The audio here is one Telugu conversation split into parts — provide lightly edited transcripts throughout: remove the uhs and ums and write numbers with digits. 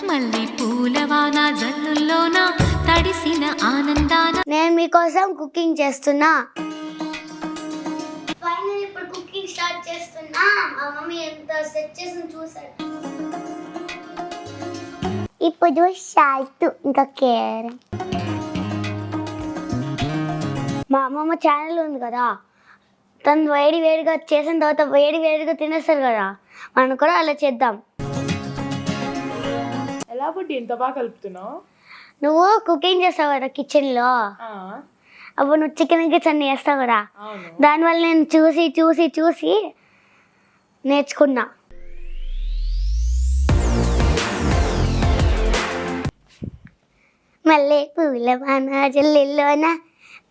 మళ్ళీ పూలవాన జల్లుల్లోన తడిసిన ఆనందాన నేను మీకోసం కుకింగ్ చేస్తున్నా. ఫైనల్ ఇప్పుడు కుకింగ్ స్టార్ట్ చేస్తున్నా. మా మమ్మీ ఎంత సెట్ చేసింది చూసారు. ఇప్పుడు సాల్ట్ ఇంకా కేర్. మా అమ్మమ్మ ఛానల్ ఉంది కదా, తను వేడిగా చేసిన తర్వాత వేడిగా తినేస్తారు కదా, మనం కూడా అలా చేద్దాం. ఎలా బుడ్డి ఎంత బాగా కలుపుతున్నావు? నువ్వు కుకింగ్ చేస్తావు కదా కిచెన్లో, అప్పుడు నువ్వు చికెన్ అన్ని వేస్తావు కదా, దానివల్ల నేను చూసి నేర్చుకున్నా. మళ్ళీ పూలవాన జల్లుల్లోన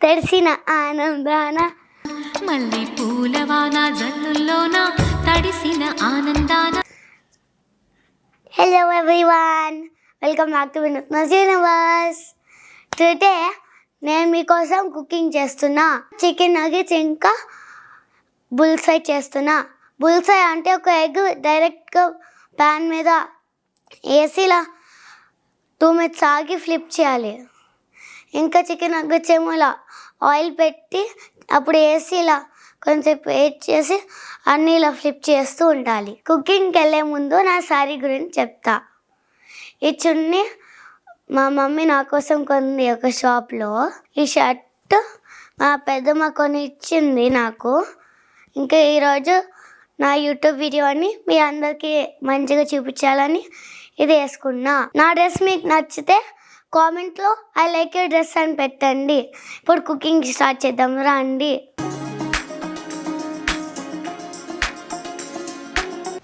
తడిసిన ఆనందాన. మళ్ళీ పూలవాన జల్లుల్లోన తడిసిన ఆనందాన. Hello everyone, welcome back to Vinoothna universe. Today నేను మీకోసం కుకింగ్ చేస్తున్నా. చికెన్ నగెట్స్ ఇంకా బుల్సై చేస్తున్నా. బుల్సై అంటే ఒక ఎగ్ డైరెక్ట్గా ప్యాన్ మీద వేసిలా 2 minutes ఆగి ఫ్లిప్ చేయాలి. ఇంకా చికెన్ నగెట్స్ ఏమో ఇలా ఆయిల్ పెట్టి అప్పుడు వేసి ఇలా కొంచెం వెయిట్ చేసి అన్నీ ఇలా ఫ్లిప్ చేస్తూ ఉండాలి. కుకింగ్కి వెళ్ళే ముందు నా శారీ గురించి చెప్తా. ఈ చున్నీ మా మమ్మీ నా కోసం కొంది ఒక షాప్లో. ఈ షర్ట్ మా పెద్దమ్మ కొని ఇచ్చింది నాకు. ఇంకా ఈరోజు నా యూట్యూబ్ వీడియోని మీ అందరికీ మంచిగా చూపించాలని ఇది వేసుకున్నా. నా డ్రెస్ మీకు నచ్చితే కామెంట్లో ఐ లైక్ యూర్ డ్రెస్ అని పెట్టండి. ఇప్పుడు కుకింగ్ స్టార్ట్ చేద్దాం రండి.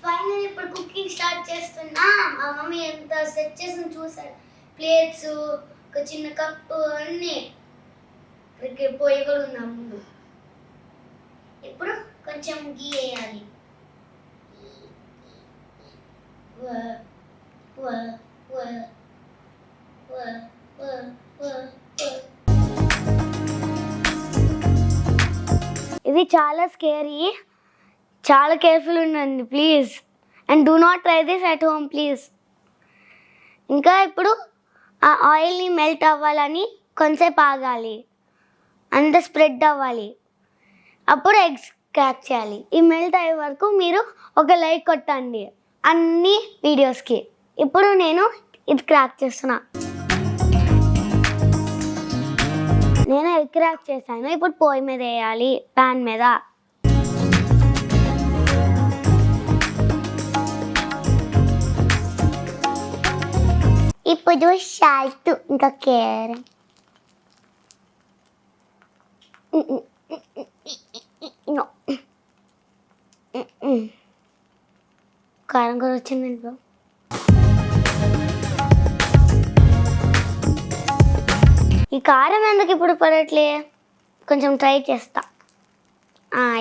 ఫైనల్ ఇప్పుడు కుకింగ్ స్టార్ట్ చేస్తున్నా. మా మమ్మీ ఎంత సెట్ చేసి చూసారు. ప్లేట్స్, ఒక చిన్న కప్పు అన్నీ పొయ్యి కూడా ఉందా ముందు. ఇప్పుడు కొంచెం గీ వేయాలి. ఇది చాలా స్కేరీ, చాలా కేర్ఫుల్ ఉండండి please. And do not try this at home please. ఇంకా ఇప్పుడు ఆ ఆయిల్ని మెల్ట్ అవ్వాలని కొంచెంసేపు ఆగాలి, అంత స్ప్రెడ్ అవ్వాలి. అప్పుడు ఎగ్స్ క్రాక్ చేయాలి. ఈ మెల్ట్ అయ్యే వరకు మీరు ఒక లైక్ కొట్టండి అన్ని వీడియోస్కి. ఇప్పుడు నేను ఇది క్రాక్ చేస్తున్నా. నేను ఎగ్ క్రాక్ చేశాను. ఇప్పుడు పొయ్యి మీద వేయాలి, ప్యాన్ మీద. ఇప్పుడు సాల్ట్ ఇంకా కేర్. కారం కూడా వచ్చింది ఇంట్లో. ఈ కారం ఎందుకు ఇప్పుడు పడట్లే, కొంచెం ట్రై చేస్తా.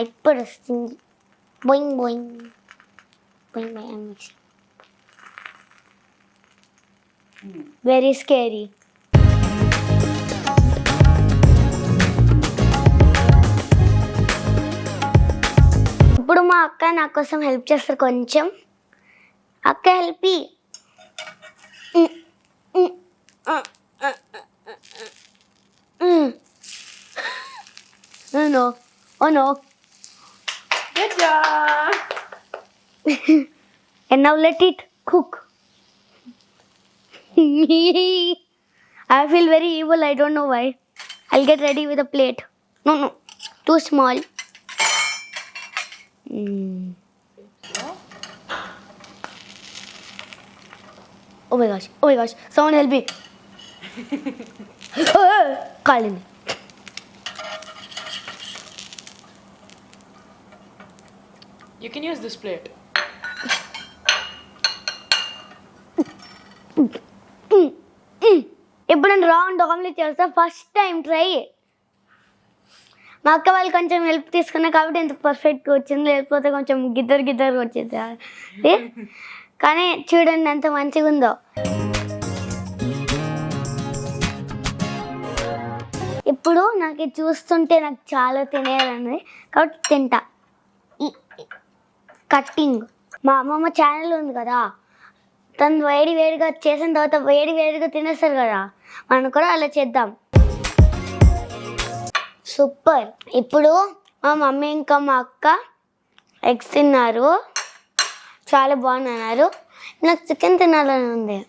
ఇప్పుడు వస్తుంది. Boeing Boeing Boeing Boeing. Very scary. ఇప్పుడు మా అక్క నా కోసం హెల్ప్ చేస్తారు కొంచెం. అక్క help. No. Oh no. Good job. And now let it cook. I feel very evil. I don't know why. I'll get ready with a plate. No. Too small. Oh my gosh. Someone help me. Colin. You can use this plate. ఇప్పుడు నేను రౌండ్ ఆమ్లెట్ చేస్తా. First time try. మా అక్క వాళ్ళు కొంచెం హెల్ప్ తీసుకున్నా కాబట్టి ఎంత పర్ఫెక్ట్గా వచ్చింది, లేకపోతే కొంచెం గిద్దరు వచ్చేది. కానీ చూడండి ఎంత మంచిగా ఉందో. ఇప్పుడు నాకు ఇది చూస్తుంటే నాకు చాలా తినేయాలని కాబట్టి తింటా. కట్టింగ్ మా అమ్మమ్మ ఛానల్ ఉంది కదా, తను వేడి వేడిగా చేసిన తర్వాత వేడి వేడిగా తినేస్తారు కదా, మనం కూడా అలా చేద్దాం. సూపర్. ఇప్పుడు మా మమ్మీ ఇంకా మా అక్క ఎగ్స్ తిన్నారు, చాలా బాగున్నారు. నాకు చికెన్ తినాలని ఉంది.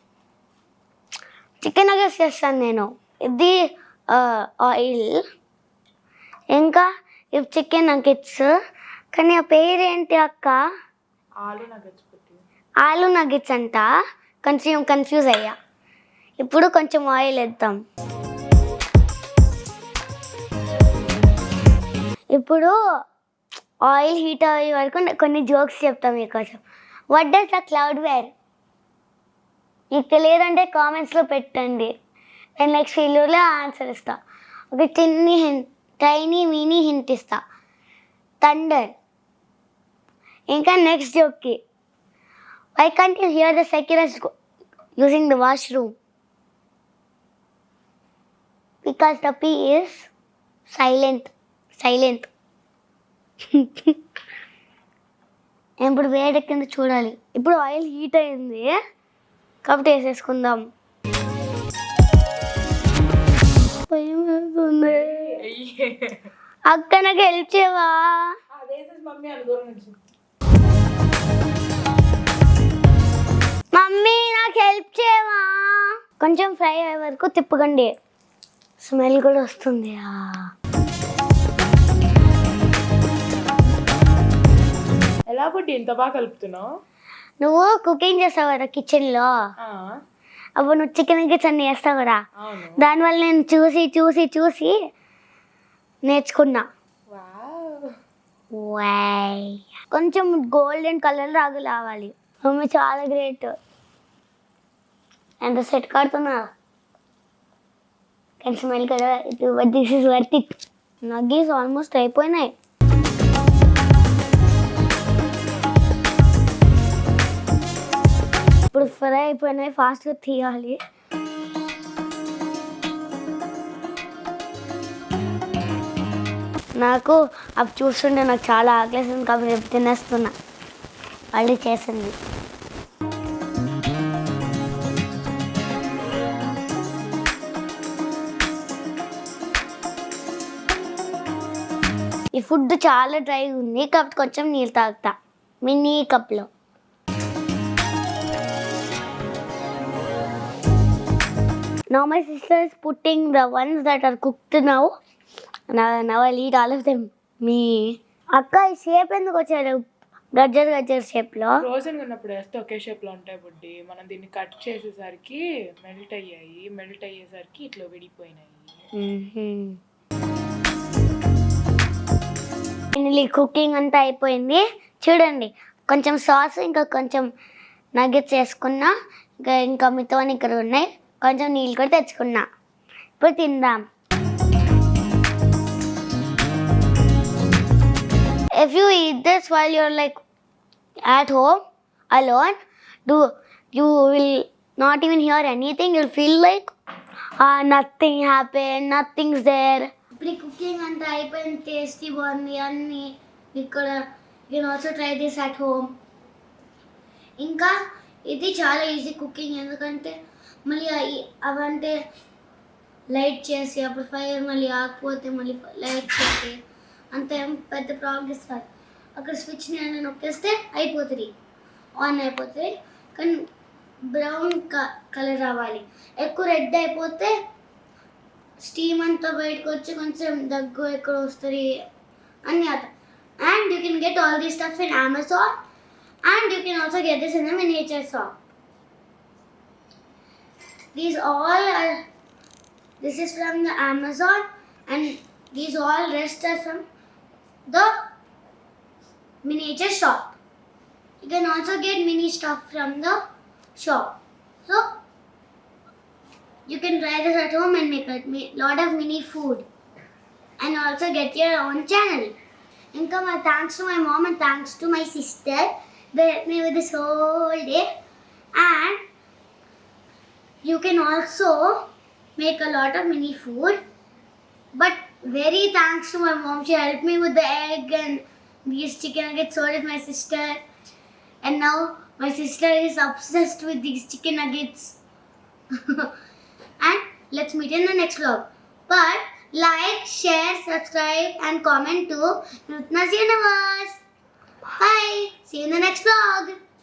చికెన్ నగెట్స్ చేస్తాను నేను. ఇది ఆయిల్, ఇంకా ఇవి చికెన్ నగెట్స్. కానీ ఆ పేరు ఏంటి అక్క? ఆలు నగెట్స్ అంట. కొంచెం కన్ఫ్యూజ్ అయ్యా. ఇప్పుడు కొంచెం ఆయిల్ వేద్దాం. ఇప్పుడు ఆయిల్ హీట్ అయ్యే వరకు కొన్ని జోక్స్ చెప్తాం మీకోసం. What does the cloud wear? మీకు తెలియదంటే కామెంట్స్లో పెట్టండి, నేను నెక్స్ట్ వీడియోలో ఆన్సర్ ఇస్తా. ఒక టైనీ మినీ హింట్ ఇస్తా. థండర్. ఇంకా నెక్స్ట్ జోక్కి, why can't you hear the security using the washroom? Because the pee is silent. ఇప్పుడు వేడెక్కింది చూడాలి. ఇప్పుడు ఆయిల్ హీట్ అయింది కాబట్టి వేసేసుకుందాం. అక్క నాకు హెల్ప్ చేయవా? మమ్మీ నాకు హెల్ప్ చేయవా? కొంచెం ఫ్రై అయ్యే వరకు తిప్పకండి, స్మెల్ కూడా వస్తుంది. ఎలా బుడ్డి ఇంత బాగా కలుపుతున్నావు? నువ్వు కుకింగ్ చేస్తావు కదా కిచెన్లో, అప్పుడు నువ్వు చికెన్ నగెట్స్ అన్ని వేస్తావు కదా, దానివల్ల నేను చూసి చూసి చూసి నేర్చుకున్నా. కొంచెం గోల్డెన్ కలర్ రావాలి. మమ్మీ చాలా గ్రేట్. ఎంత సెట్ కడుతున్నా కానీ స్మెల్ కదా. This is worth it. Nuggies almost అయిపోయినాయి. ఇప్పుడు ఫ్రై అయిపోయినాయి, ఫాస్ట్గా తీయాలి. నాకు అవి చూస్తుంటే నాకు చాలా ఆకలేసింది కాబట్టి రేపు తినేస్తున్నా. మళ్ళీ చేసింది. ఈ ఫుడ్ చాలా డ్రై ఉంది కాబట్టి కొంచెం నీళ్ళు తాగుతా మినీ కప్లో. Now my sister is putting the ones that are cooked now. Now I'll eat all of them. Me. అక్క ఈ షేప్ ఎందుకు వచ్చాడు? గజ్జర్ షేప్లో. ఫ్రోజన్ ఉన్నప్పుడు వేస్తే ఒకే షేప్లో ఉంటాయి బుడ్డి. మనం దీన్ని కట్ చేసేసరికి మెల్ట్ అయ్యేసరికి ఇట్లా విడిపోయినాయి. కుకింగ్ అంతా అయిపోయింది. చూడండి, కొంచెం సాస్ ఇంకా కొంచెం నగెట్స్ వేసుకున్నా. ఇంకా మిగతా ఇక్కడ ఉన్నాయి. కొంచెం నీళ్ళు కూడా తెచ్చుకున్నా. ఇప్పుడు తిందాం. If you eat this while you're like at home alone, you will not even hear anything. You'll feel like nothing happened, nothing's there. ఇప్పుడు కుకింగ్ అంతా అయిపోయింది, టేస్టీ బాగుంది అన్నీ. ఇక్కడ you can also try this at home. ఇంకా ఇది చాలా ఈజీ కుకింగ్, ఎందుకంటే మళ్ళీ అవంటే లైట్ చేసి అప్పుడు ఫైర్ మళ్ళీ ఆగిపోతే మళ్ళీ లైట్ చేసి అంత పెద్ద ప్రాబ్లమ్స్ కాదు. అక్కడ స్విచ్ని అన్నీ నొక్కేస్తే అయిపోతుంది, ఆన్ అయిపోతుంది. కానీ బ్రౌన్ కలర్ రావాలి. ఎక్కువ రెడ్ అయిపోతే స్టీమ్ అంతా బయటకు వచ్చి కొంచెం దగ్గు ఎక్కడ వస్తుంది అని అర్థం. And you can get all these stuff in Amazon and you can also get this in the miniature shop. This is from the Amazon and these all rest are from the miniature shop. You can also get mini stuff from the shop. So you can try this at home and make a lot of mini food and also get your own channel. My thanks to my mom and thanks to my sister. They helped me with this whole day. And you can also make a lot of mini food, but very thanks to my mom. She helped me with the egg and these chicken nuggets. So did my sister. And now My sister is obsessed with these chicken nuggets. And let's meet in the next vlog. But like, share, subscribe and comment to Nutna's Universe. Bye. See you in the next vlog.